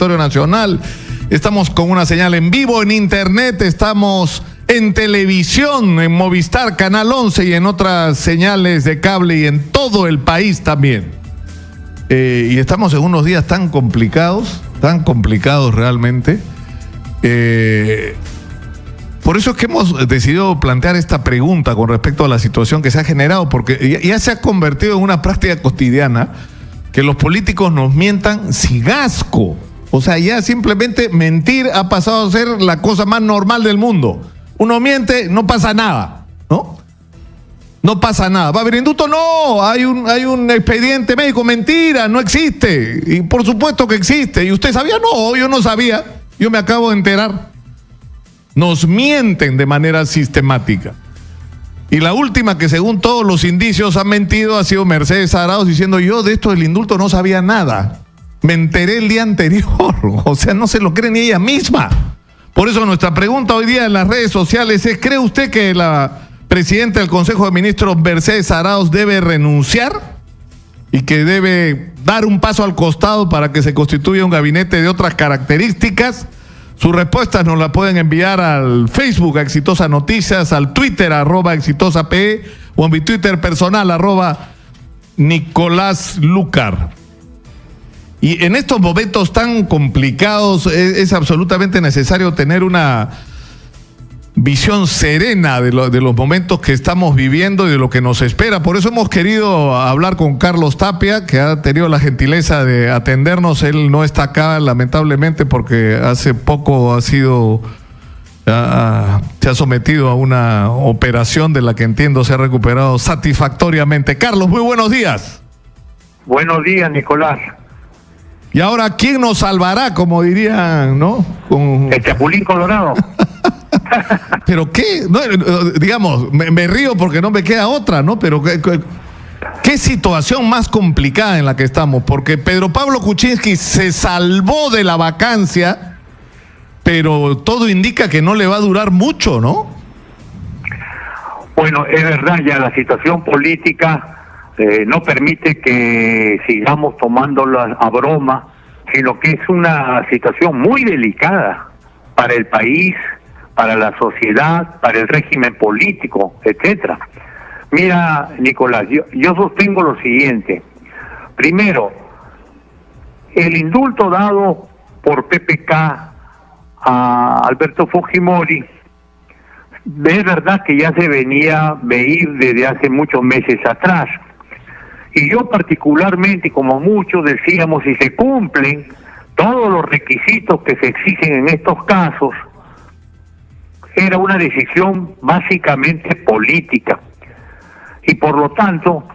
territorio nacional. Estamos con una señal en vivo en internet, estamos en televisión, en Movistar, Canal 11 y en otras señales de cable y en todo el país también. Y estamos en unos días tan complicados realmente. Por eso es que hemos decidido plantear esta pregunta con respecto a la situación que se ha generado, porque ya se ha convertido en una práctica cotidiana que los políticos nos mientan sin asco. O sea, ya simplemente mentir ha pasado a ser la cosa más normal del mundo. Uno miente, no pasa nada, ¿no? No pasa nada. Va a haber indulto, no, hay un expediente médico, mentira, no existe. Y por supuesto que existe. ¿Y usted sabía? No, yo no sabía. Yo me acabo de enterar. Nos mienten de manera sistemática. Y la última que según todos los indicios ha mentido ha sido Mercedes Arauz diciendo: yo de esto del indulto no sabía nada. Me enteré el día anterior. O sea, no se lo cree ni ella misma. Por eso nuestra pregunta hoy día en las redes sociales es: ¿cree usted que la presidenta del Consejo de Ministros, Mercedes Arauz, debe renunciar y que debe dar un paso al costado para que se constituya un gabinete de otras características? Sus respuestas nos las pueden enviar al Facebook, a Exitosa Noticias, al Twitter, @ExitosaPE, o en mi Twitter personal, @Nicolás Lucar. Y en estos momentos tan complicados es absolutamente necesario tener una visión serena de los momentos que estamos viviendo y de lo que nos espera. Por eso hemos querido hablar con Carlos Tapia, que ha tenido la gentileza de atendernos. Él no está acá, lamentablemente, porque hace poco se ha sometido a una operación de la que entiendo se ha recuperado satisfactoriamente. Carlos, muy buenos días. Buenos días, Nicolás. Y ahora, ¿quién nos salvará, como dirían, no? El Chapulín Colorado. Pero qué, no, digamos, me río porque no me queda otra, ¿no? Pero qué situación más complicada en la que estamos, porque Pedro Pablo Kuczynski se salvó de la vacancia, pero todo indica que no le va a durar mucho, ¿no? Bueno, es verdad, ya la situación política no permite que sigamos tomándola a broma, sino que es una situación muy delicada para el país, para la sociedad, para el régimen político, etcétera. Mira, Nicolás, yo sostengo lo siguiente. Primero, el indulto dado por PPK a Alberto Fujimori, es verdad que ya se venía a venir desde hace muchos meses atrás. Y yo particularmente, como muchos decíamos, si se cumplen todos los requisitos que se exigen en estos casos, era una decisión básicamente política. Y por lo tanto,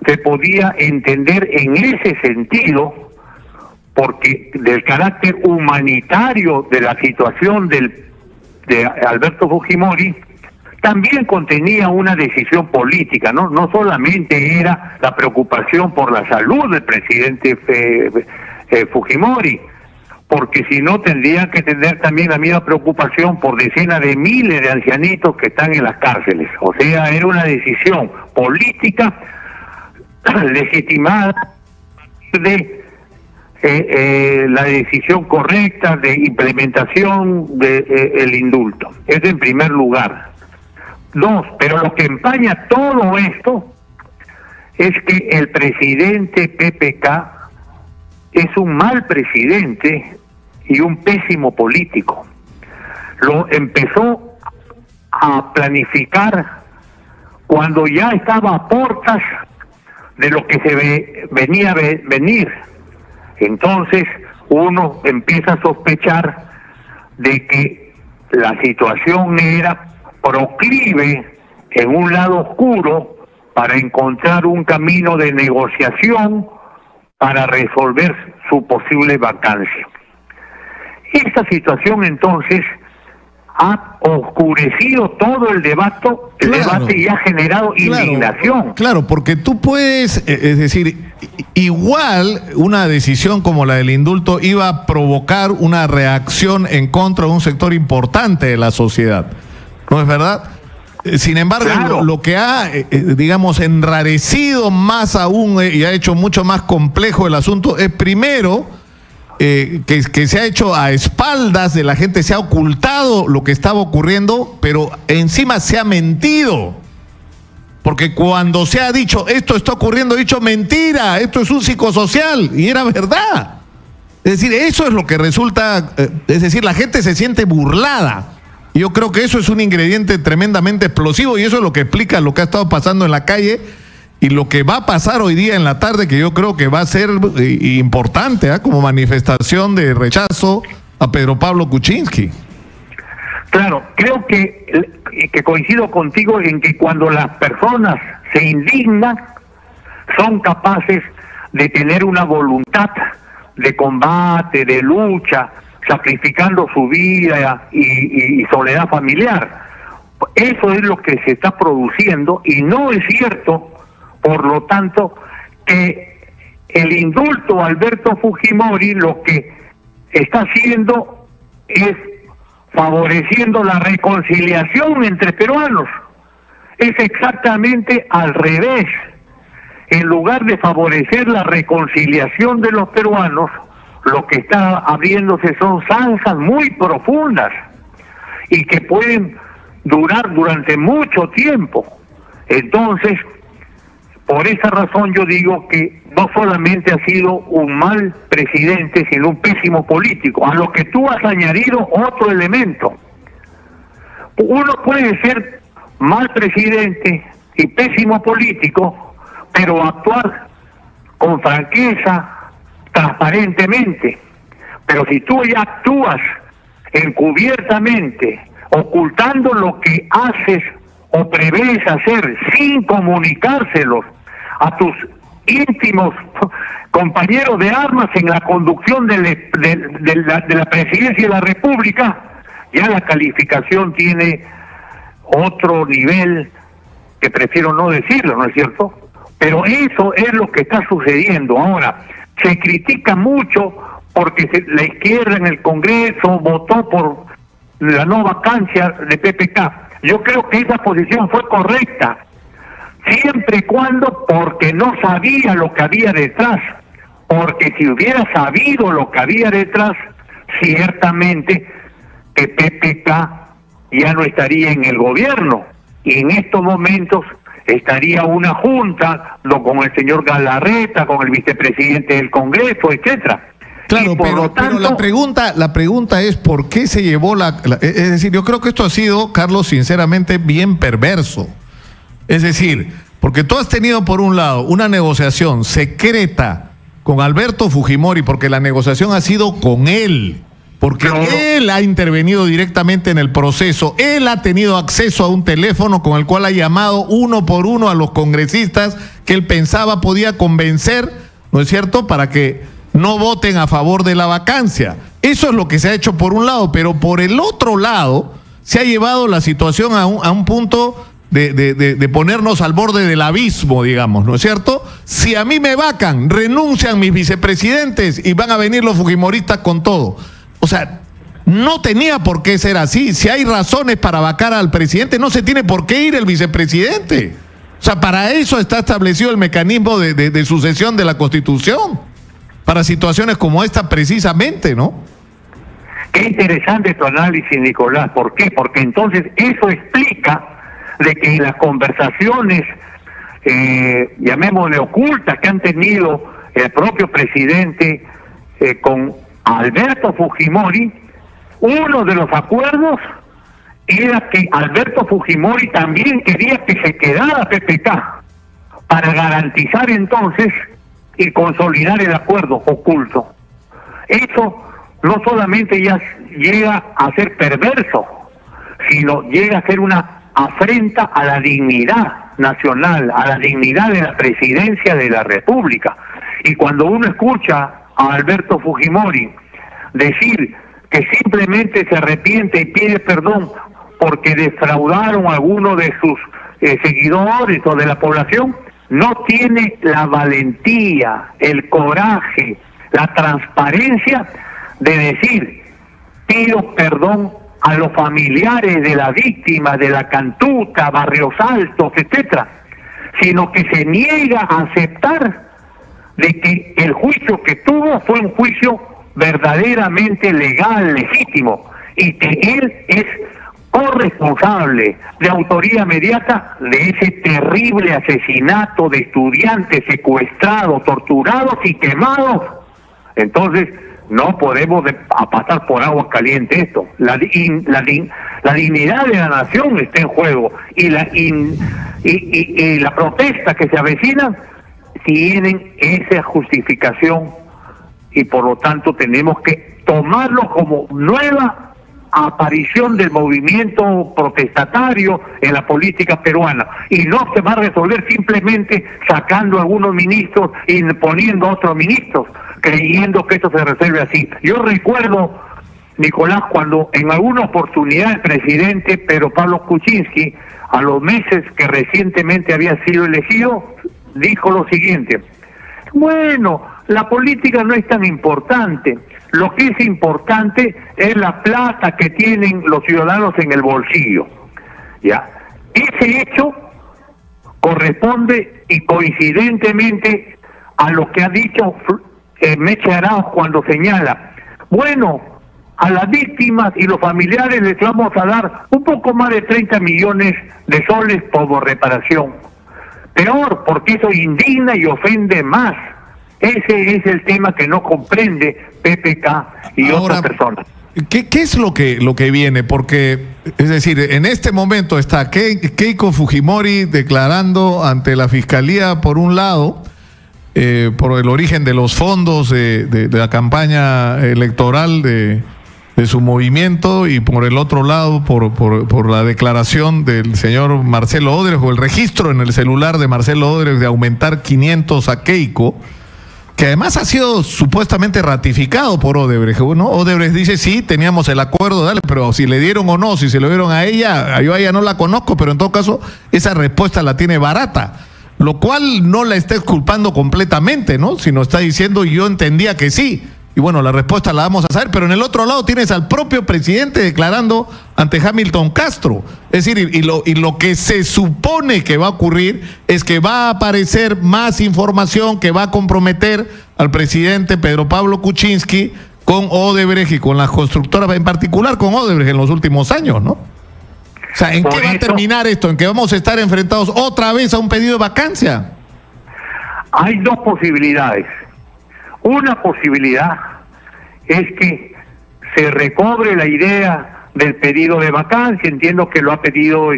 se podía entender en ese sentido, porque del carácter humanitario de la situación de Alberto Fujimori, también contenía una decisión política, no solamente era la preocupación por la salud del presidente Fujimori, porque si no tendría que tener también la misma preocupación por decenas de miles de ancianitos que están en las cárceles. O sea, era una decisión política legitimada de la decisión correcta de implementación del indulto. Eso en primer lugar. Dos, pero lo que empaña todo esto es que el presidente PPK es un mal presidente y un pésimo político. Lo empezó a planificar cuando ya estaba a puertas de lo que se venía a venir. Entonces uno empieza a sospechar de que la situación era proclive en un lado oscuro para encontrar un camino de negociación para resolver su posible vacancia. Esta situación entonces ha oscurecido todo el debate y ha generado indignación. Claro, porque tú puedes, es decir, igual una decisión como la del indulto iba a provocar una reacción en contra de un sector importante de la sociedad, ¿no es verdad? Sin embargo, claro, lo que ha, digamos, enrarecido más aún y ha hecho mucho más complejo el asunto es, primero, que se ha hecho a espaldas de la gente, se ha ocultado lo que estaba ocurriendo, pero encima se ha mentido. Porque cuando se ha dicho esto está ocurriendo, he dicho mentira, esto es un psicosocial, y era verdad. Es decir, eso es lo que resulta, es decir, la gente se siente burlada. Y yo creo que eso es un ingrediente tremendamente explosivo, y eso es lo que explica lo que ha estado pasando en la calle y lo que va a pasar hoy día en la tarde, que yo creo que va a ser importante, como manifestación de rechazo a Pedro Pablo Kuczynski. Claro, creo que coincido contigo en que cuando las personas se indignan, son capaces de tener una voluntad de combate, de lucha, sacrificando su vida y soledad familiar. Eso es lo que se está produciendo, y no es cierto, por lo tanto, que el indulto a Alberto Fujimori lo que está haciendo es favoreciendo la reconciliación entre peruanos. Es exactamente al revés. En lugar de favorecer la reconciliación de los peruanos, lo que está abriéndose son zanjas muy profundas y que pueden durar durante mucho tiempo. Entonces, por esa razón yo digo que no solamente ha sido un mal presidente, sino un pésimo político. A lo que tú has añadido otro elemento. Uno puede ser mal presidente y pésimo político, pero actuar con franqueza, transparentemente. Pero si tú ya actúas encubiertamente, ocultando lo que haces o prevés hacer sin comunicárselos a tus íntimos compañeros de armas en la conducción de la presidencia de la República, ya la calificación tiene otro nivel que prefiero no decirlo, ¿no es cierto? Pero eso es lo que está sucediendo. Ahora, se critica mucho porque la izquierda en el Congreso votó por la no vacancia de PPK. Yo creo que esa posición fue correcta, siempre y cuando porque no sabía lo que había detrás. Porque si hubiera sabido lo que había detrás, ciertamente que PPK ya no estaría en el gobierno. Y en estos momentos estaría una junta con el señor Galarreta, con el vicepresidente del Congreso, etcétera. Claro, pero la pregunta es ¿por qué se llevó es decir, yo creo que esto ha sido, Carlos, sinceramente bien perverso. Es decir, porque tú has tenido por un lado una negociación secreta con Alberto Fujimori, porque la negociación ha sido con él, porque él ha intervenido directamente en el proceso, él ha tenido acceso a un teléfono con el cual ha llamado uno por uno a los congresistas que él pensaba podía convencer, ¿no es cierto?, para que no voten a favor de la vacancia. Eso es lo que se ha hecho por un lado, pero por el otro lado se ha llevado la situación a un punto de ponernos al borde del abismo, digamos, ¿no es cierto? Si a mí me vacan, renuncian mis vicepresidentes y van a venir los fujimoristas con todo. O sea, no tenía por qué ser así. Si hay razones para vacar al presidente, no se tiene por qué ir el vicepresidente. O sea, para eso está establecido el mecanismo de sucesión de la Constitución. Para situaciones como esta precisamente, ¿no? Qué interesante tu análisis, Nicolás. ¿Por qué? Porque entonces eso explica de que las conversaciones, llamémosle ocultas, que han tenido el propio presidente con Alberto Fujimori, uno de los acuerdos era que Alberto Fujimori también quería que se quedara PPK para garantizar entonces y consolidar el acuerdo oculto. Eso no solamente ya llega a ser perverso, sino llega a ser una afrenta a la dignidad nacional, a la dignidad de la presidencia de la República. Y cuando uno escucha a Alberto Fujimori decir que simplemente se arrepiente y pide perdón porque defraudaron a alguno de sus seguidores o de la población, no tiene la valentía, el coraje, la transparencia de decir, pido perdón a los familiares de la víctima, de la Cantuta, Barrios Altos, etcétera, sino que se niega a aceptar de que el juicio que tuvo fue un juicio verdaderamente legal, legítimo, y que él es corresponsable de autoría inmediata de ese terrible asesinato de estudiantes secuestrados, torturados y quemados. Entonces, no podemos pasar por agua caliente esto. La dignidad de la nación está en juego, y la protesta que se avecina tienen esa justificación, y por lo tanto tenemos que tomarlo como nueva aparición del movimiento protestatario en la política peruana, y no se va a resolver simplemente sacando a algunos ministros y poniendo a otros ministros, creyendo que esto se resuelve así. Yo recuerdo, Nicolás, cuando en alguna oportunidad el presidente Pedro Pablo Kuczynski, a los meses que recientemente había sido elegido, dijo lo siguiente: bueno, la política no es tan importante, lo que es importante es la plata que tienen los ciudadanos en el bolsillo. Ya, ese hecho corresponde y coincidentemente a lo que ha dicho Meche Arauz cuando señala: bueno, a las víctimas y los familiares les vamos a dar un poco más de 30 millones de soles como reparación. Peor, porque eso indigna y ofende más. Ese es el tema que no comprende PPK y otras personas. ¿Qué es lo que viene? Porque, es decir, en este momento está Keiko Fujimori declarando ante la Fiscalía, por un lado, por el origen de los fondos de la campaña electoral de su movimiento, y por el otro lado por la declaración del señor Marcelo Odebrecht, o el registro en el celular de Marcelo Odebrecht de aumentar 500 a Keiko, que además ha sido supuestamente ratificado por Odebrecht, ¿no? Odebrecht dice: sí, teníamos el acuerdo, dale, pero si le dieron o no, si se lo dieron a ella, yo a ella no la conozco, pero en todo caso esa respuesta la tiene barata, lo cual no la está exculpando completamente, ¿no? Sino está diciendo: yo entendía que sí. Y bueno, la respuesta la vamos a saber, pero en el otro lado tienes al propio presidente declarando ante Hamilton Castro. Es decir, y lo que se supone que va a ocurrir es que va a aparecer más información que va a comprometer al presidente Pedro Pablo Kuczynski con Odebrecht y con las constructoras, en particular con Odebrecht en los últimos años, ¿no? O sea, ¿en qué va a terminar esto? ¿En que vamos a estar enfrentados otra vez a un pedido de vacancia? Hay dos posibilidades. Una posibilidad es que se recobre la idea del pedido de vacancia. Entiendo que lo ha pedido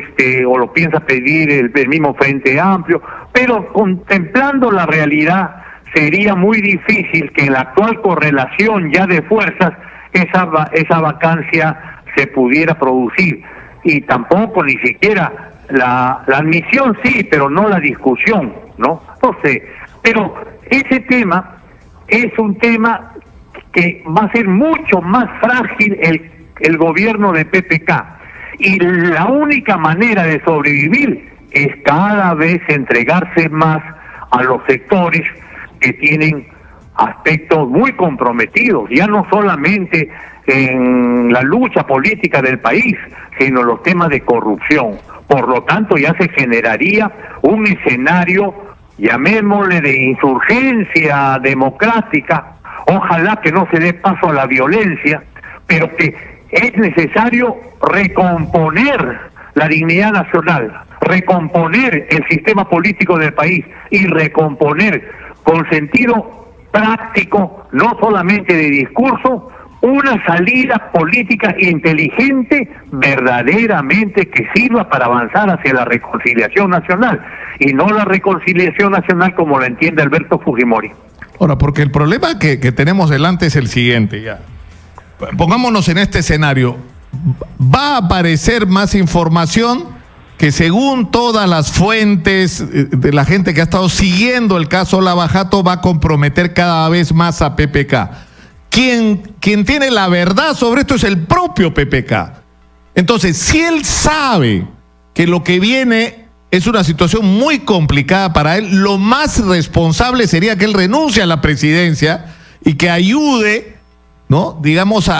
o lo piensa pedir el mismo Frente Amplio, pero contemplando la realidad sería muy difícil que en la actual correlación ya de fuerzas esa vacancia se pudiera producir, y tampoco ni siquiera la admisión, sí, pero no la discusión, ¿no? Entonces, pero ese tema es un tema que va a ser mucho más frágil el gobierno de PPK, y la única manera de sobrevivir es cada vez entregarse más a los sectores que tienen aspectos muy comprometidos, ya no solamente en la lucha política del país, sino los temas de corrupción. Por lo tanto, ya se generaría un escenario, llamémosle, de insurgencia democrática. Ojalá que no se dé paso a la violencia, pero que es necesario recomponer la dignidad nacional, recomponer el sistema político del país y recomponer con sentido práctico, no solamente de discurso, una salida política inteligente verdaderamente que sirva para avanzar hacia la reconciliación nacional, y no la reconciliación nacional como la entiende Alberto Fujimori. Ahora, porque el problema que tenemos delante es el siguiente, ya. Pongámonos en este escenario. Va a aparecer más información que, según todas las fuentes de la gente que ha estado siguiendo el caso Lava Jato, va a comprometer cada vez más a PPK. Quien tiene la verdad sobre esto es el propio PPK. Entonces, si él sabe que lo que viene es una situación muy complicada para él, lo más responsable sería que él renuncie a la presidencia y que ayude, ¿no?, digamos,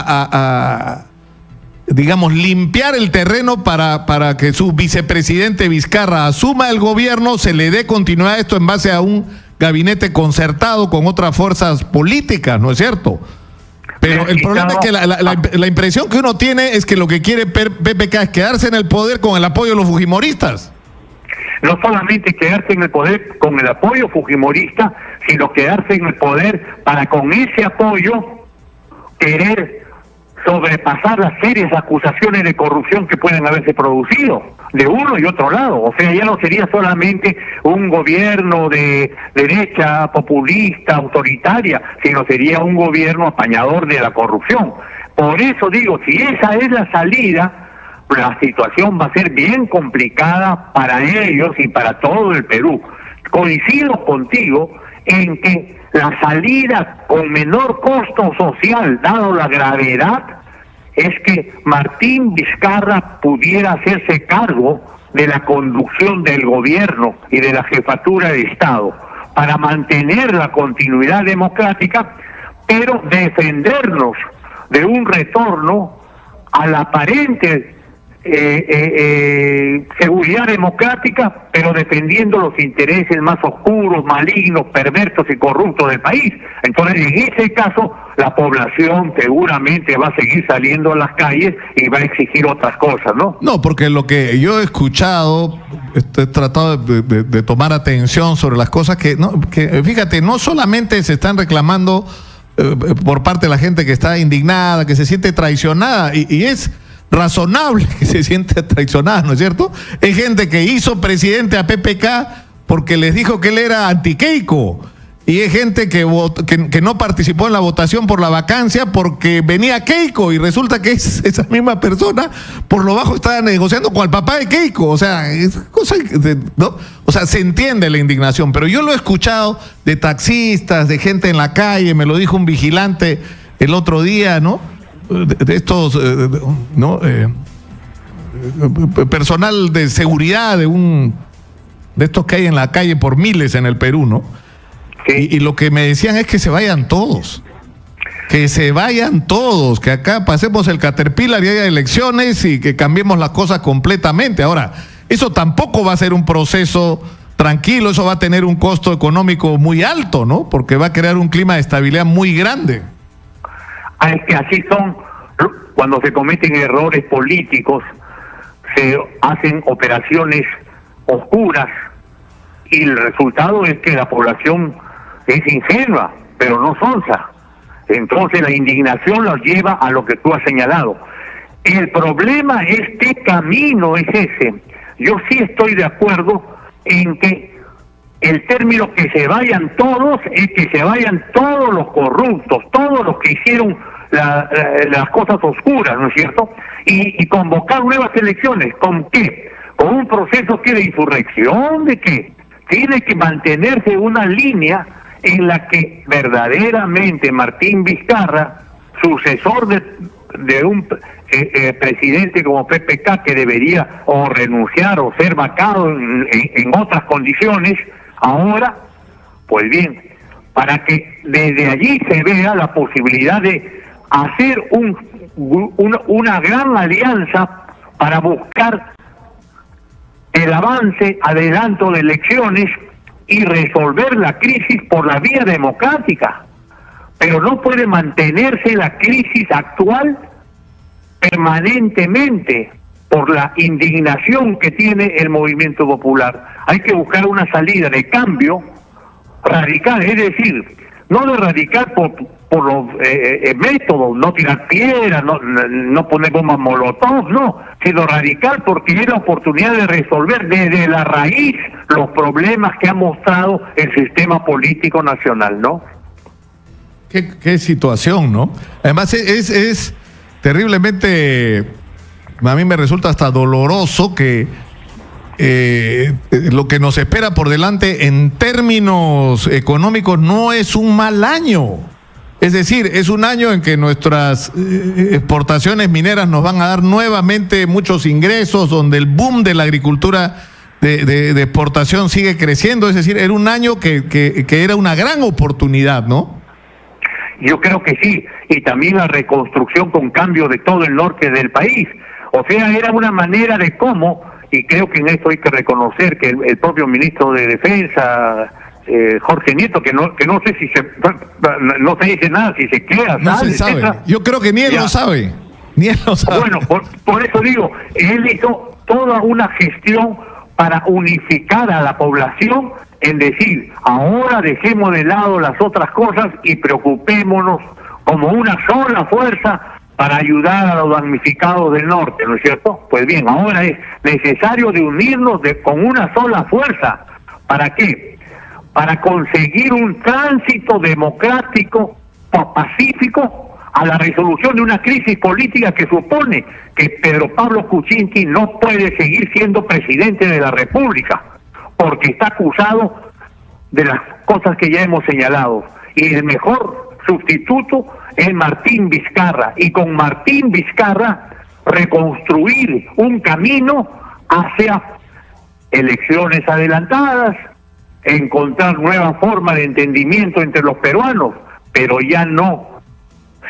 digamos, limpiar el terreno para que su vicepresidente Vizcarra asuma el gobierno, se le dé continuidad a esto en base a un gabinete concertado con otras fuerzas políticas, ¿no es cierto? Pero el problema es que la impresión que uno tiene es que lo que quiere PPK es quedarse en el poder con el apoyo de los fujimoristas. No solamente quedarse en el poder con el apoyo fujimorista, sino quedarse en el poder para con ese apoyo querer sobrepasar las serias acusaciones de corrupción que pueden haberse producido de uno y otro lado. O sea, ya no sería solamente un gobierno de derecha populista, autoritaria, sino sería un gobierno apañador de la corrupción. Por eso digo, si esa es la salida, la situación va a ser bien complicada para ellos y para todo el Perú. Coincido contigo en que la salida con menor costo social, dado la gravedad, es que Martín Vizcarra pudiera hacerse cargo de la conducción del gobierno y de la jefatura de Estado para mantener la continuidad democrática, pero defendernos de un retorno a la aparente seguridad democrática, pero defendiendo los intereses más oscuros, malignos, perversos y corruptos del país. Entonces, en ese caso, la población seguramente va a seguir saliendo a las calles y va a exigir otras cosas, ¿no? No, porque lo que yo he escuchado, he tratado de tomar atención sobre las cosas que fíjate, no solamente se están reclamando por parte de la gente que está indignada, que se siente traicionada, y es razonable que se siente traicionada, ¿no es cierto? Es gente que hizo presidente a PPK porque les dijo que él era anti-Keiko, y es gente que no participó en la votación por la vacancia porque venía Keiko, y resulta que esa misma persona por lo bajo estaba negociando con el papá de Keiko. O sea, es cosa ¿no? O sea, se entiende la indignación, pero yo lo he escuchado de taxistas, de gente en la calle, me lo dijo un vigilante el otro día, ¿no? De estos, personal de seguridad de estos que hay en la calle por miles en el Perú, ¿no? Sí. Y lo que me decían es que se vayan todos, que acá pasemos el Caterpillar y haya elecciones y que cambiemos las cosas completamente. Ahora, eso tampoco va a ser un proceso tranquilo, eso va a tener un costo económico muy alto, ¿no? Porque va a crear un clima de estabilidad muy grande. Es que así son, cuando se cometen errores políticos, se hacen operaciones oscuras y el resultado es que la población es ingenua, pero no sonsa. Entonces la indignación los lleva a lo que tú has señalado. El problema es qué camino es ese. Yo sí estoy de acuerdo en que el término que se vayan todos es que se vayan todos los corruptos, todos los que hicieron las cosas oscuras, ¿no es cierto? Y convocar nuevas elecciones. ¿Con qué? Con un proceso que de insurrección, ¿de qué? Tiene que mantenerse una línea en la que verdaderamente Martín Vizcarra, sucesor de un presidente como PPK, que debería o renunciar o ser vacado en otras condiciones, ahora, pues bien, para que desde allí se vea la posibilidad de hacer una gran alianza para buscar el avance, adelanto de elecciones y resolver la crisis por la vía democrática. Pero no puede mantenerse la crisis actual permanentemente por la indignación que tiene el movimiento popular. Hay que buscar una salida de cambio radical, es decir, no de radical por los métodos, no tirar piedras, no poner bombas molotov, no, sino radical porque es la oportunidad de resolver desde la raíz los problemas que ha mostrado el sistema político nacional, ¿no? Qué situación, ¿no? Además es terriblemente, a mí me resulta hasta doloroso que lo que nos espera por delante en términos económicos no es un mal año. Es decir, es un año en que nuestras exportaciones mineras nos van a dar nuevamente muchos ingresos, donde el boom de la agricultura de exportación sigue creciendo. Es decir, era un año que era una gran oportunidad, ¿no? Yo creo que sí, y también la reconstrucción con cambio de todo el norte del país. O sea, era una manera de cómo, y creo que en esto hay que reconocer que el propio ministro de Defensa, Jorge Nieto, que no sé si no se dice nada, si se queda, no se sabe. Yo creo que ni él lo sabe. Ni él lo sabe. Bueno, por eso digo, él hizo toda una gestión para unificar a la población, en decir, ahora dejemos de lado las otras cosas y preocupémonos como una sola fuerza para ayudar a los damnificados del norte, ¿no es cierto? Pues bien, ahora es necesario de unirnos con una sola fuerza. ¿Para qué? Para conseguir un tránsito democrático, pacífico, a la resolución de una crisis política que supone que Pedro Pablo Kuczynski no puede seguir siendo presidente de la República, porque está acusado de las cosas que ya hemos señalado. Y el mejor sustituto es Martín Vizcarra, y con Martín Vizcarra reconstruir un camino hacia elecciones adelantadas, encontrar nuevas formas de entendimiento entre los peruanos, pero ya no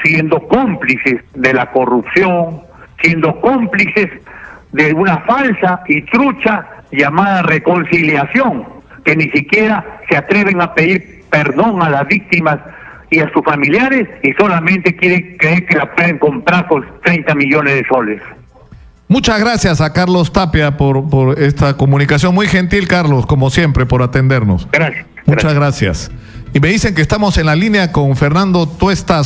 siendo cómplices de la corrupción, siendo cómplices de una falsa y trucha llamada reconciliación, que ni siquiera se atreven a pedir perdón a las víctimas y a sus familiares, y solamente quieren creer que la pueden comprar por 30 millones de soles. Muchas gracias a Carlos Tapia por esta comunicación. Muy gentil, Carlos, como siempre, por atendernos. Gracias. Muchas gracias. Y me dicen que estamos en la línea con Fernando Tuesta.